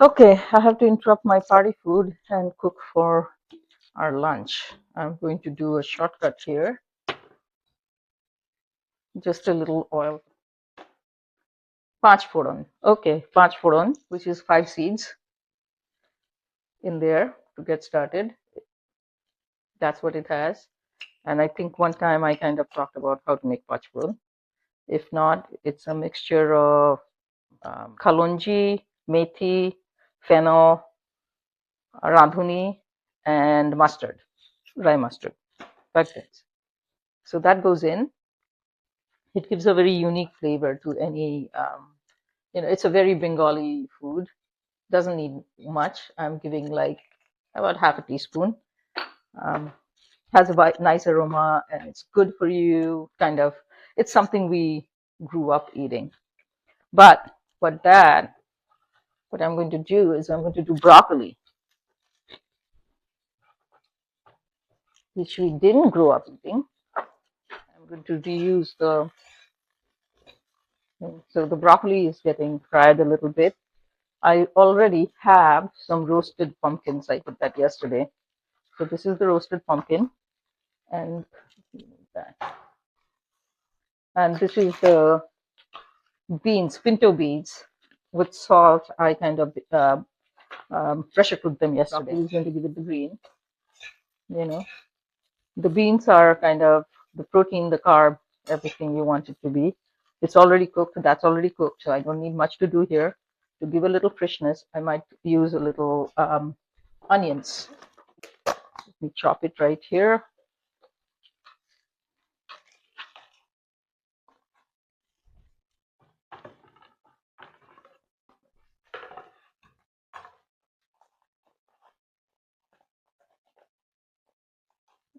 Okay, I have to interrupt my party food and cook for our lunch. I'm going to do a shortcut here. Just a little oil. Panch phoron. Okay, panch phoron, which is 5 seeds in there to get started. That's what it has. And I think one time I kind of talked about how to make panch phoron. If not, it's a mixture of kalonji, methi, fennel, radhuni, and mustard, rye mustard. 5 things. So that goes in. It gives a very unique flavor to any, it's a very Bengali food. Doesn't need much. I'm giving like about half a teaspoon. Um, has a nice aroma and it's good for you. Kind of, it's something we grew up eating. But what I'm going to do is I'm going to do broccoli, which we didn't grow up eating. I'm going to reuse the, so the broccoli is getting fried a little bit. I already have some roasted pumpkins. I did that yesterday. So this is the roasted pumpkin, and this is the beans, pinto beans, with salt. I kind of pressure cooked them yesterday. Broccoli is going to give it the green. You know, the beans are kind of the protein, the carb, everything you want it to be. It's already cooked. That's already cooked, so I don't need much to do here. To give a little freshness, I might use a little onions. Let me chop it right here.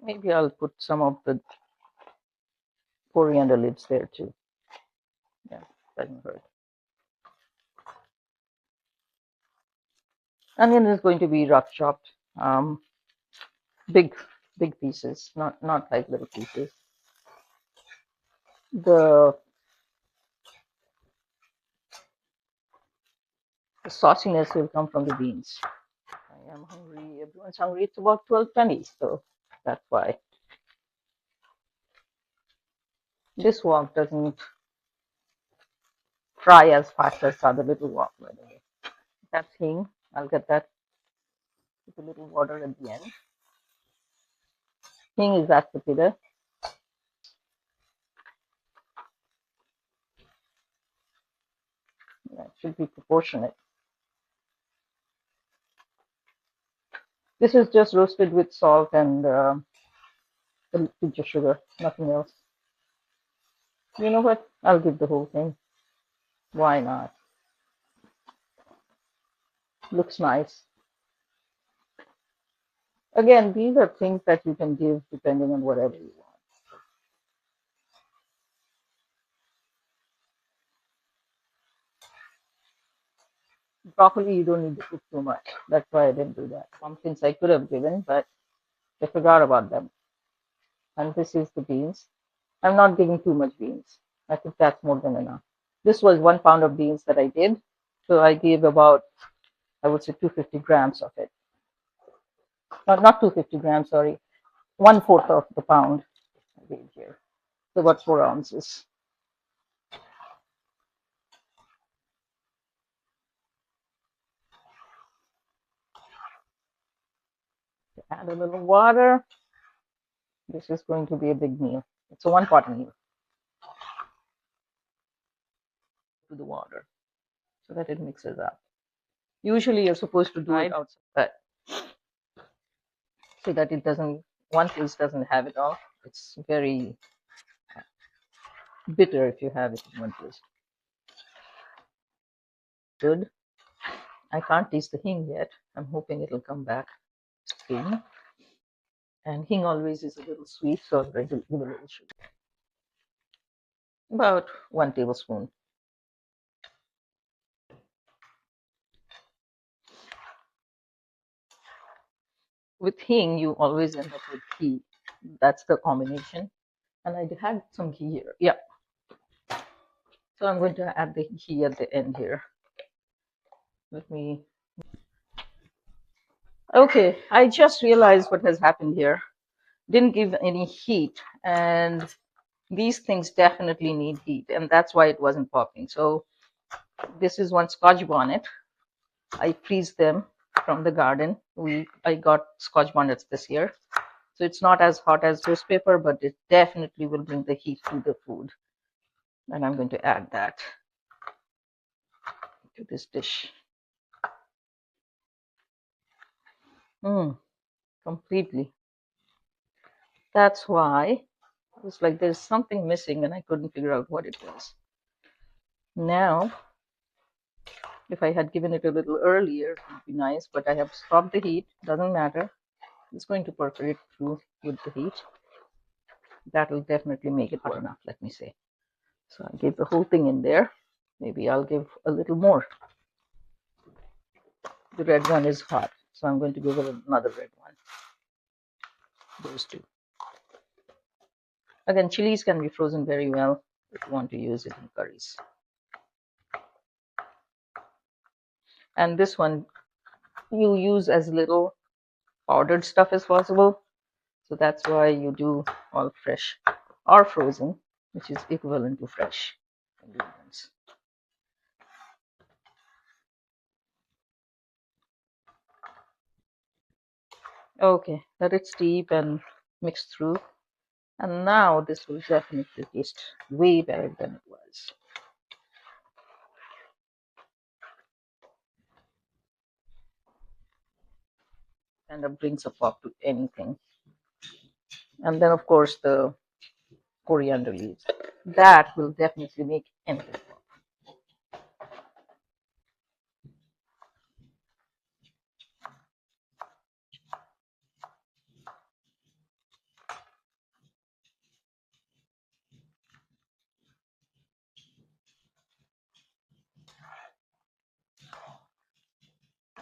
Maybe I'll put some of the coriander leaves there too. Yeah, doesn't hurt. Onion is going to be rough chopped, big pieces, not like little pieces. The sauciness will come from the beans. I am hungry. Everyone's hungry. It's about 12:20, so that's why. This wok doesn't fry as fast as the other little wok, by the way. That's hing. I'll get that with a little water at the end. Hing is asafoetida. Yeah, it should be proportionate. This is just roasted with salt and a pinch of sugar, nothing else. You know what? I'll give the whole thing. Why not? Looks nice. Again, these are things that you can give depending on whatever you want. Broccoli, you don't need to cook too much. That's why I didn't do that. Pumpkins I could have given, but I forgot about them. And this is the beans. I'm not giving too much beans. I think that's more than enough. This was 1 pound of beans that I did. So I gave about, I would say, 250 grams of it. Not 250 grams, sorry. 1/4 of the pound I gave here. So about 4 ounces. Add a little water. This is going to be a big meal. It's a 1-pot meal. To the water so that it mixes up. Usually you're supposed to do it outside so that it doesn't, one piece doesn't have it all. It's very bitter if you have it in one place. Good. I can't taste the hing yet. I'm hoping it'll come back soon. And hing always is a little sweet, so I'm going to give a little sugar. About 1 tablespoon. With hing, you always end up with ghee. That's the combination. And I had some ghee here. Yeah. So I'm going to add the ghee at the end here. Let me Okay, I just realized what has happened here. Didn't give any heat, and these things definitely need heat, and that's why it wasn't popping. So this is one scotch bonnet. I freeze them from the garden. I got scotch bonnets this year. So it's not as hot as toast paper, but it definitely will bring the heat to the food. And I'm going to add that to this dish. Completely. That's why it was like there's something missing and I couldn't figure out what it was. Now, if I had given it a little earlier, it would be nice, but I have stopped the heat. Doesn't matter. It's going to percolate through with the heat. That will definitely make it hot enough, let me say. So I gave the whole thing in there. Maybe I'll give a little more. The red one is hot, so I'm going to give it another red one. Those two. Again, chilies can be frozen very well if you want to use it in curries. And this one, you use as little powdered stuff as possible. So that's why you do all fresh or frozen, which is equivalent to fresh ingredients. Okay, let it steep and mix through. And now this will definitely taste way better than it was. And it brings a pop to anything. And then, of course, the coriander leaves. That will definitely make anything pop.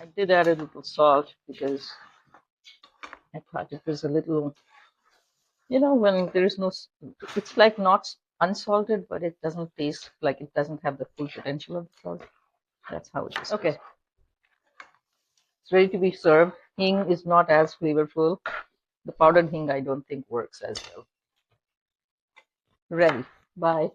I did add a little salt because I thought it was a little, when there is no, it's like not unsalted, but it doesn't taste like it doesn't have the full potential of the salt. That's how it is. Okay, it's ready to be served. Hing is not as flavorful. The powdered hing I don't think works as well. Ready. Bye.